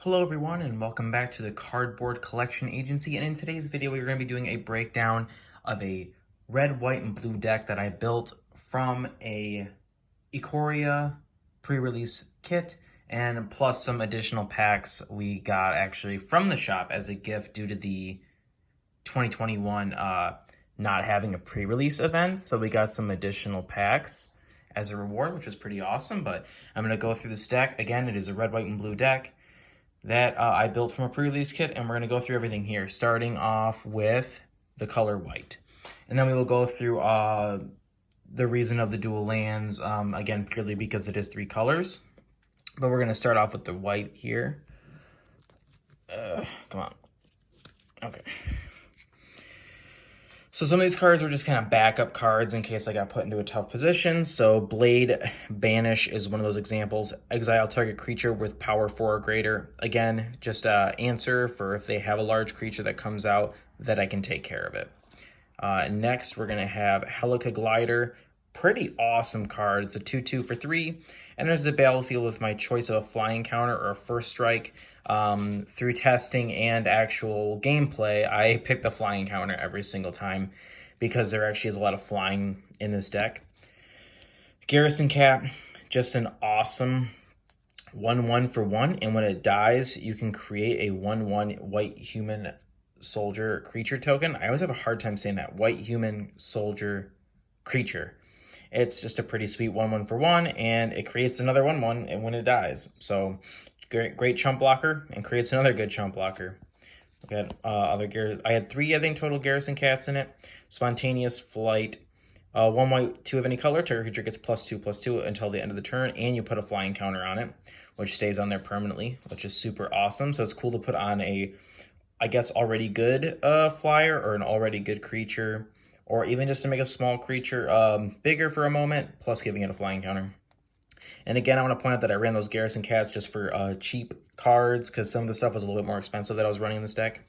Hello everyone and welcome back to the Cardboard Collection Agency, and in today's video we're going to be doing a breakdown of a red, white, and blue deck that I built from a IKORIA Pre Release Kit, and plus some additional packs we got actually from the shop as a gift due to the 2021 not having a pre-release event. So we got some additional packs as a reward, which was pretty awesome. But I'm going to go through this deck. Again, it is a red, white, and blue deck that I built from a pre-release kit, and we're going to go through everything here, starting off with the color white. And then we will go through the reason of the dual lands, again, purely because it is 3 colors. But we're going to start off with the white here. Come on. Okay. So some of these cards are just kind of backup cards in case I got put into a tough position. So Blade Banish is one of those examples. Exile target creature with power 4 or greater. Again, just answer for if they have a large creature that comes out that I can take care of it. Next, we're going to have Helica Glider. Pretty awesome card. It's a 2/2 for 3. Enters the battlefield with my choice of a flying counter or a first strike. Through testing and actual gameplay, I pick the flying counter every single time because there actually is a lot of flying in this deck. Garrison Cat, just an awesome 1/1 for 1, and when it dies, you can create a 1/1 white human soldier creature token. I always have a hard time saying that, white human soldier creature. It's just a pretty sweet 1/1 for 1, and it creates another 1/1 and when it dies. So great chump blocker, and creates another good chump blocker. We got I had 3, I think, total Garrison Cats in it. Spontaneous Flight. 1 white, 2 of any color. Target creature gets +2/+2 until the end of the turn, and you put a flying counter on it, which stays on there permanently, which is super awesome. So it's cool to put on a, I guess, already good flyer or an already good creature, or even just to make a small creature bigger for a moment, plus giving it a flying counter. And again, I want to point out that I ran those Garrison Cats just for cheap cards, because some of the stuff was a little bit more expensive that I was running in this deck.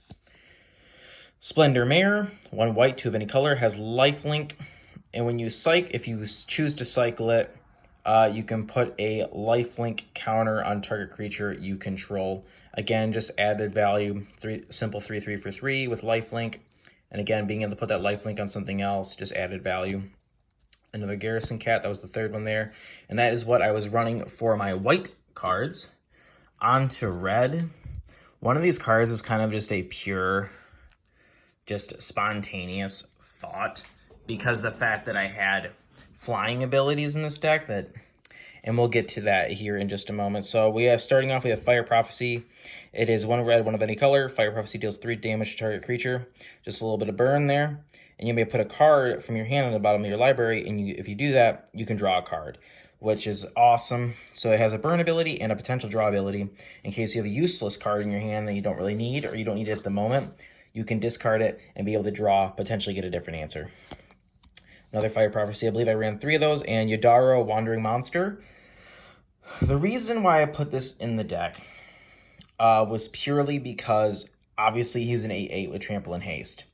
Splendor Mare, 1 white, 2 of any color, has lifelink. And when you psych, if you choose to cycle it, you can put a lifelink counter on target creature you control. Again, just added value, simple 3/3 for 3 with lifelink. And again, being able to put that lifelink on something else, just added value. Another Garrison Cat, that was the 3rd one there. And that is what I was running for my white cards. On to red. One of these cards is kind of just a pure, just spontaneous thought, because the fact that I had flying abilities in this deck, and we'll get to that here in just a moment. So we have, starting off, we have Fire Prophecy. It is 1 red, 1 of any color. Fire Prophecy deals 3 damage to target creature. Just a little bit of burn there. And you may put a card from your hand on the bottom of your library, and if you do that, you can draw a card, which is awesome. So it has a burn ability and a potential draw ability. In case you have a useless card in your hand that you don't really need, or you don't need it at the moment, you can discard it and be able to draw, potentially get a different answer. Another Fire Prophecy, I believe I ran 3 of those, and Yodaro, Wandering Monster. The reason why I put this in the deck was purely because, obviously, he's an 8/8 with Trample and Haste.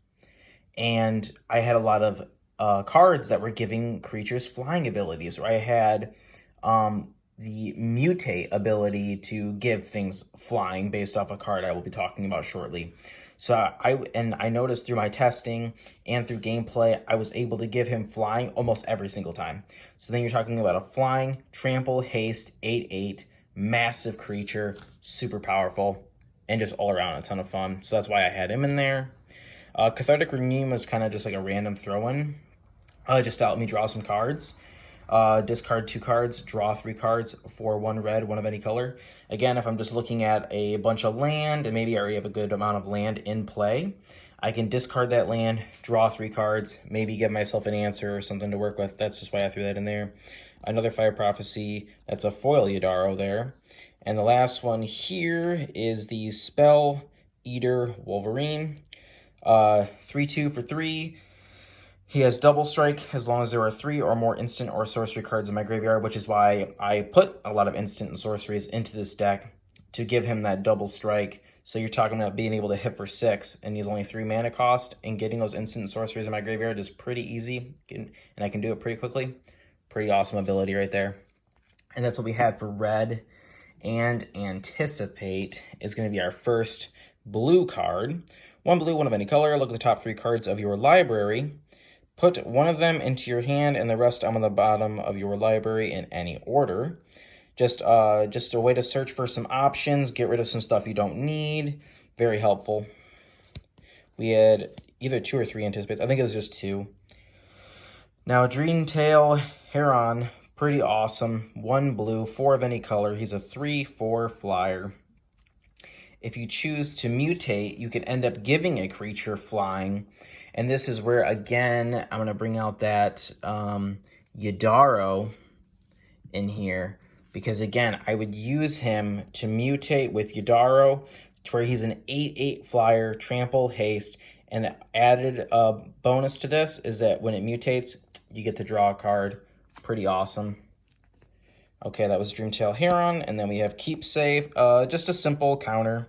And I had a lot of cards that were giving creatures flying abilities. Or I had the Mutate ability to give things flying based off a card I will be talking about shortly. So I noticed through my testing and through gameplay, I was able to give him flying almost every single time. So then you're talking about a flying, trample, haste, 8/8, massive creature, super powerful, and just all around a ton of fun. So that's why I had him in there. Cathartic Reunion was kind of just like a random throw-in, just to help me draw some cards. Discard 2 cards, draw 3 cards for 1 red, 1 of any color. Again, if I'm just looking at a bunch of land, and maybe I already have a good amount of land in play, I can discard that land, draw 3 cards, maybe give myself an answer or something to work with. That's just why I threw that in there. Another Fire Prophecy, that's a foil Yodaro there. And the last one here is the Spell Eater Wolverine. 3/2 for 3. He has double strike as long as there are 3 or more instant or sorcery cards in my graveyard, which is why I put a lot of instant and sorceries into this deck to give him that double strike. So you're talking about being able to hit for 6, and he's only 3 mana cost, and getting those instant and sorceries in my graveyard is pretty easy, and I can do it pretty quickly. Pretty awesome ability right there. And that's what we had for red. and Anticipate is going to be our first blue card. One blue, one of any color. Look at the top 3 cards of your library. Put one of them into your hand and the rest on the bottom of your library in any order. Just a way to search for some options, get rid of some stuff you don't need. Very helpful. We had either 2 or 3 Anticipates. I think it was just 2. Now, Dreamtail Heron, pretty awesome. 1 blue, 4 of any color. He's a 3/4 flyer. If you choose to mutate, you can end up giving a creature flying. And this is where, again, I'm going to bring out that Yidaro in here. Because, again, I would use him to mutate with Yidaro to where he's an 8/8 flyer, trample, haste. And added bonus to this is that when it mutates, you get to draw a card. Pretty awesome. Okay, that was Dreamtail Heron. And then we have Keep Safe, just a simple counter.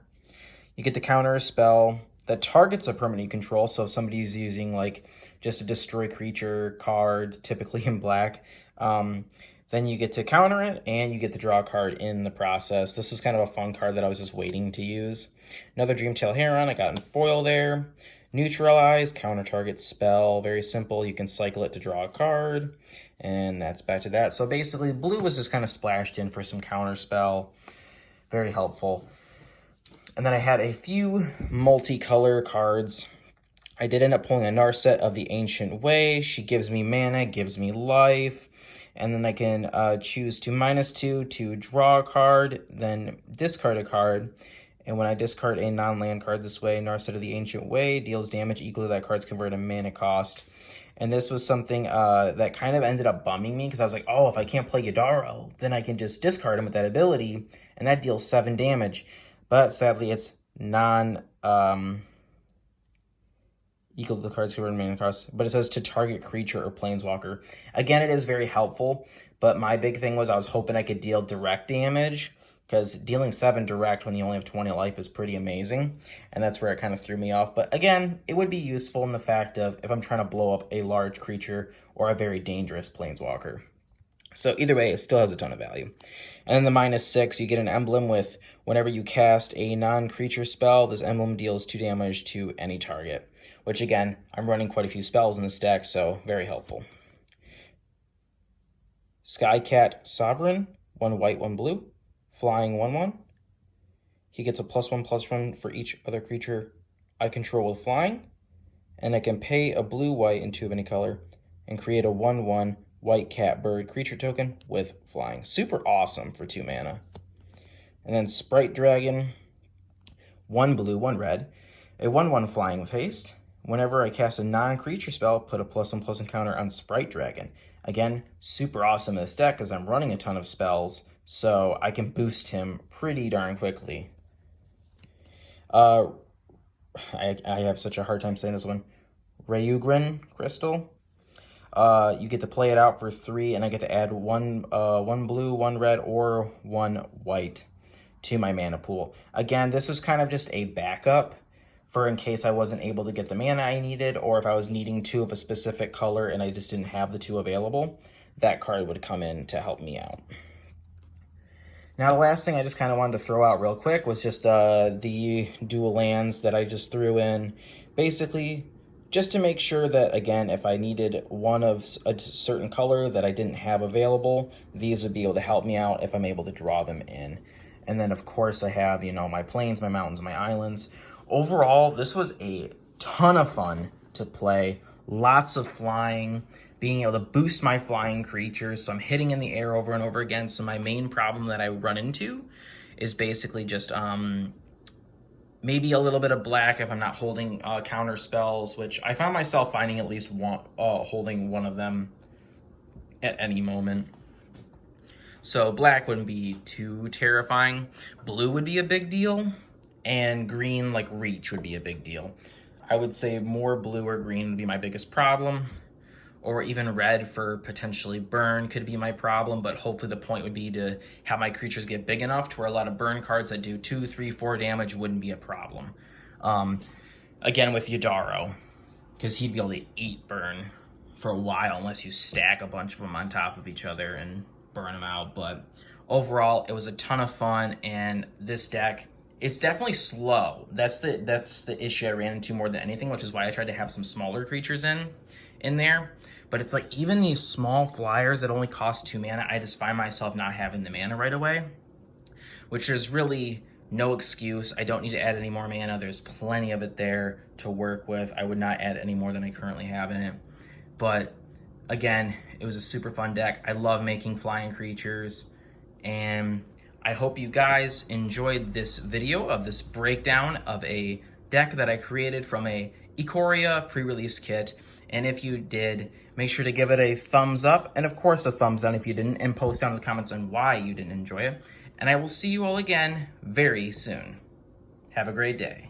You get to counter a spell that targets a permanent you control. So if somebody's using like just a destroy creature card, typically in black, then you get to counter it and you get to draw a card in the process. This is kind of a fun card that I was just waiting to use. Another Dreamtail Heron I got in foil there. Neutralize, counter target spell. Very simple. You can cycle it to draw a card. And that's back to that. So basically, blue was just kind of splashed in for some counter spell. Very helpful. And then I had a few multicolor cards. I did end up pulling a Narset of the Ancient Way. She gives me mana, gives me life. And then I can choose to -2 to draw a card, then discard a card. And when I discard a non-land card this way, Narset of the Ancient Way deals damage equal to that card's converted mana cost. And this was something that kind of ended up bumming me because I was like, oh, if I can't play Yidaro, then I can just discard him with that ability, and that deals 7 damage. But sadly, it's equal to the card's converted mana cost, but it says to target creature or planeswalker. Again, it is very helpful, but my big thing was I was hoping I could deal direct damage, because dealing 7 direct when you only have 20 life is pretty amazing, and that's where it kind of threw me off. But again, it would be useful in the fact of if I'm trying to blow up a large creature or a very dangerous planeswalker. So either way, it still has a ton of value. And then the -6, you get an emblem with whenever you cast a non-creature spell, this emblem deals 2 damage to any target. Which again, I'm running quite a few spells in this deck, so very helpful. Skycat Sovereign, 1 white, 1 blue, flying 1/1. He gets a +1/+1 for each other creature I control with flying, and I can pay a blue-white and 2 of any color and create a 1/1 white cat bird creature token with flying. Super awesome for 2 mana. And then Sprite Dragon, 1 blue, 1 red, a 1/1 flying with haste. Whenever I cast a non-creature spell, put a +1/+1 counter on Sprite Dragon. Again, super awesome in this deck because I'm running a ton of spells, so I can boost him pretty darn quickly. I have such a hard time saying this one. Ryugren Crystal. You get to play it out for 3, and I get to add one blue, 1 red, or 1 white to my mana pool. Again, this was kind of just a backup for in case I wasn't able to get the mana I needed, or if I was needing 2 of a specific color and I just didn't have the 2 available, that card would come in to help me out. Now, the last thing I just kind of wanted to throw out real quick was just the dual lands that I just threw in. Basically, just to make sure that, again, if I needed one of a certain color that I didn't have available, these would be able to help me out if I'm able to draw them in. And then, of course, I have, my plains, my mountains, my islands. Overall, this was a ton of fun to play. Lots of flying, being able to boost my flying creatures. So I'm hitting in the air over and over again. So my main problem that I run into is basically just maybe a little bit of black if I'm not holding counter spells, which I found myself finding at least holding one of them at any moment. So black wouldn't be too terrifying. Blue would be a big deal. And green, like reach, would be a big deal. I would say more blue or green would be my biggest problem. Or even red for potentially burn could be my problem. But hopefully the point would be to have my creatures get big enough to where a lot of burn cards that do 2, 3, 4 damage wouldn't be a problem. Again, with Yidaro, because he'd be able to eat burn for a while unless you stack a bunch of them on top of each other and burn them out. But overall, it was a ton of fun, and this deck, it's definitely slow. That's the issue I ran into more than anything, which is why I tried to have some smaller creatures in there. But it's like, even these small flyers that only cost 2 mana, I just find myself not having the mana right away, which is really no excuse. I don't need to add any more mana. There's plenty of it there to work with. I would not add any more than I currently have in it. But again, it was a super fun deck. I love making flying creatures, and I hope you guys enjoyed this video of this breakdown of a deck that I created from a IKORIA Pre Release Kit. And if you did, make sure to give it a thumbs up, and of course a thumbs down if you didn't, and post down in the comments on why you didn't enjoy it. And I will see you all again very soon. Have a great day.